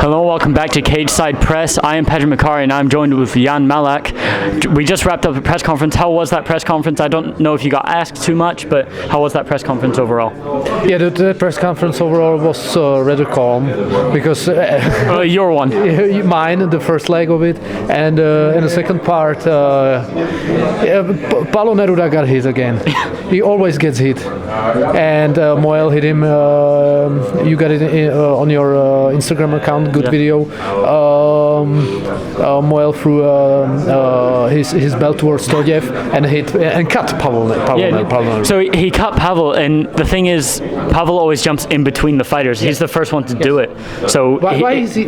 Hello, welcome back to Cage Side Press. I am Patrick McCorry and I'm joined with Jan Malach. We just wrapped up a press conference. How was that press conference? I don't know if you got asked too much, but how was that press conference overall? Yeah, the press conference overall was rather calm because your one. Mine, the first leg of it, and in the second part, Paulo Neruda got hit again. He always gets hit, and Moel hit him. You got it on your Instagram account. Good video. Moel threw his belt towards Stojev and cut Pavel. So he cut Pavel, and the thing is, Pavel always jumps in between the fighters. He's the first one to do it. So why is he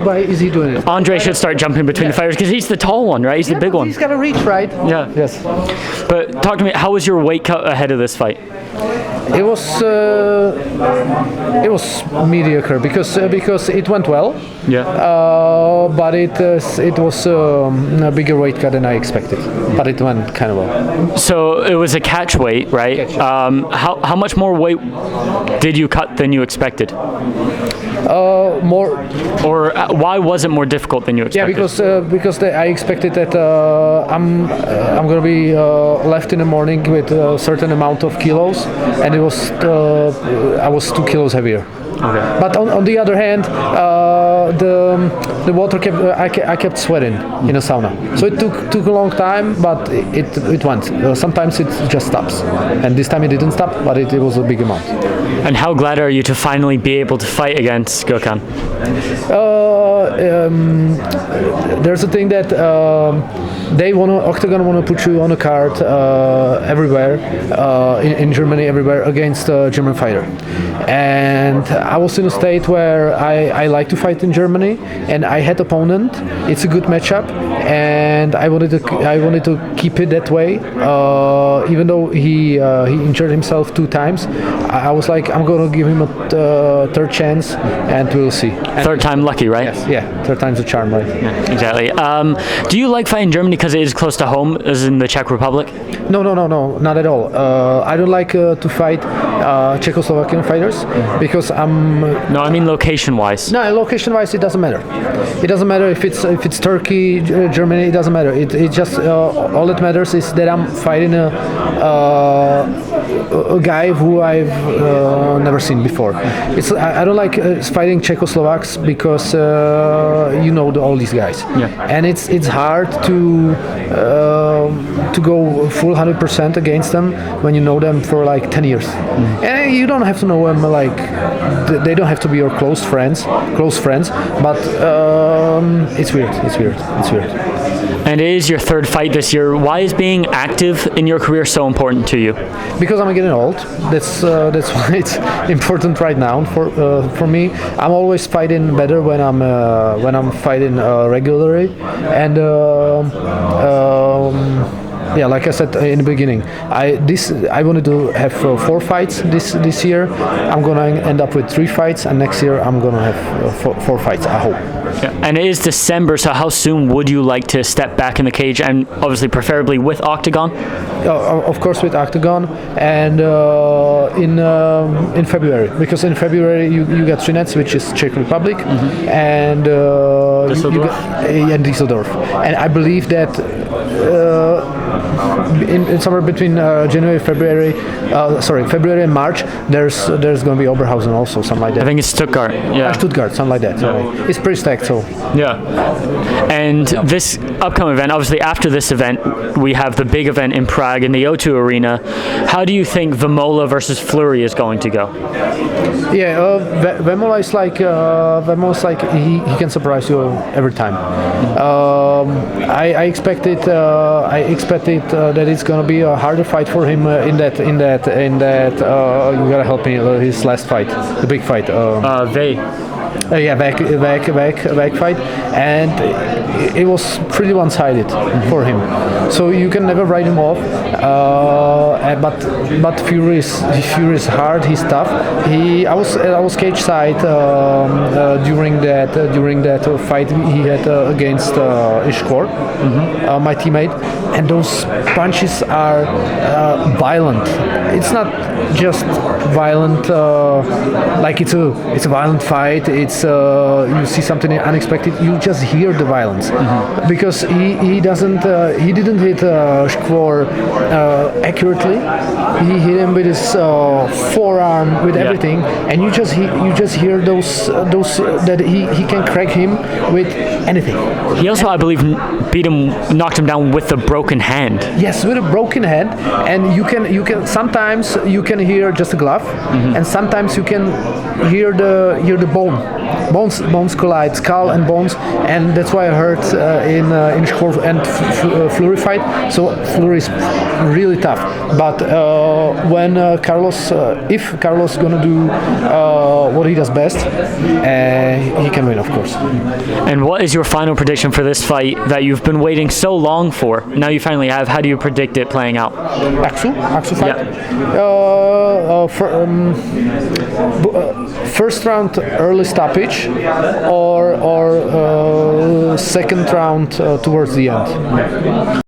doing it? Andre should start jumping between the fighters because he's the tall one, right? He's the big one. He's got to reach, right? Yeah. Yes. But talk to me. How was your weight cut ahead of this fight? It was mediocre because it went well. Yeah. But it was a bigger weight cut than I expected. But it went kind of well. So it was a catch weight, right? How much more weight did you cut than you expected? More. Or why was it more difficult than you expected? Yeah, because I expected that I'm gonna be left in the morning with a certain amount of kilos, and I was 2 kilos heavier. Okay. But on the other hand, the water I kept sweating in a sauna, so it took a long time, but it went. Sometimes it just stops, and this time it didn't stop, but it was a big amount. And how glad are you to finally be able to fight against Gokhan? There's a thing that Oktagon wanna put you on a card everywhere in Germany, everywhere against a German fighter, and I was in a state where I like to fight in Germany, and I had opponent. It's a good matchup, and I wanted to keep it that way. Even though he injured himself 2 times, I was like, I'm gonna give him a third chance, and we'll see. Third time lucky, right? Yes, yeah, third time's a charm, right? Yeah, exactly. Do you like fighting Germany because it is close to home, as in the Czech Republic? No, not at all. I don't like to fight Czechoslovakian fighters because I'm. No, I mean location-wise. No, location-wise, it doesn't matter. It doesn't matter if it's Turkey, Germany. It doesn't matter. It just all that matters is that I'm fighting a guy who I've never seen before. I don't like fighting Czechoslovaks because all these guys. Yeah. And it's hard to go full 100% against them when you know them for like 10 years. And you don't have to know them like they don't have to be your close friends, but it's weird. And it is your third fight this year. Why is being active in your career so important to you? Because I'm getting old. That's why it's important right now for me. I'm always fighting better when I'm fighting regularly, and yeah, like I said in the beginning, I wanted to have 4 fights this year. I'm gonna end up with 3 fights, and next year I'm gonna have 4 fights. I hope. Yeah. And it is December, so how soon would you like to step back in the cage, and obviously preferably with Oktagon? Of course with Oktagon, and in February, because in February you get Třinec, which is Czech Republic, and Düsseldorf, and I believe that in somewhere between February and March, there's going to be Oberhausen also, something like that. I think it's Stuttgart. Yeah. Stuttgart, something like that. Yeah. It's pretty stacked, so. Yeah. And this upcoming event, obviously after this event, we have the big event in Prague in the O2 Arena. How do you think Vemola versus Fleury is going to go? Yeah, Vemola is like he can surprise you every time. I expected that it's gonna be a harder fight for him in that you gotta help me his last fight, the big fight. Back fight, and it was pretty one-sided for him. So you can never write him off. But Fury is hard. He's tough. I was cage side during that fight he had against Ishkor, my teammate, and those punches are violent. It's not just violent like it's a violent fight. It's you see something unexpected, you just hear the violence, because he didn't hit Shkvor accurately. He hit him with his forearm, with everything, and you just hear those that he can crack him with anything. He also, I believe, knocked him down with a broken hand. Yes, with a broken hand, and you can sometimes you can hear just a glove, and sometimes you can hear the bones collide, skull and bones, and that's why I heard in Shkvor and Fleury fight. So Fleury is really tough, but when if Carlos gonna do what he does best, he can win, of course. And what is your final prediction for this fight that you've been waiting so long for? Now you finally have. How do you predict it playing out? Aksu fight. First round early stoppage, or second round towards the end.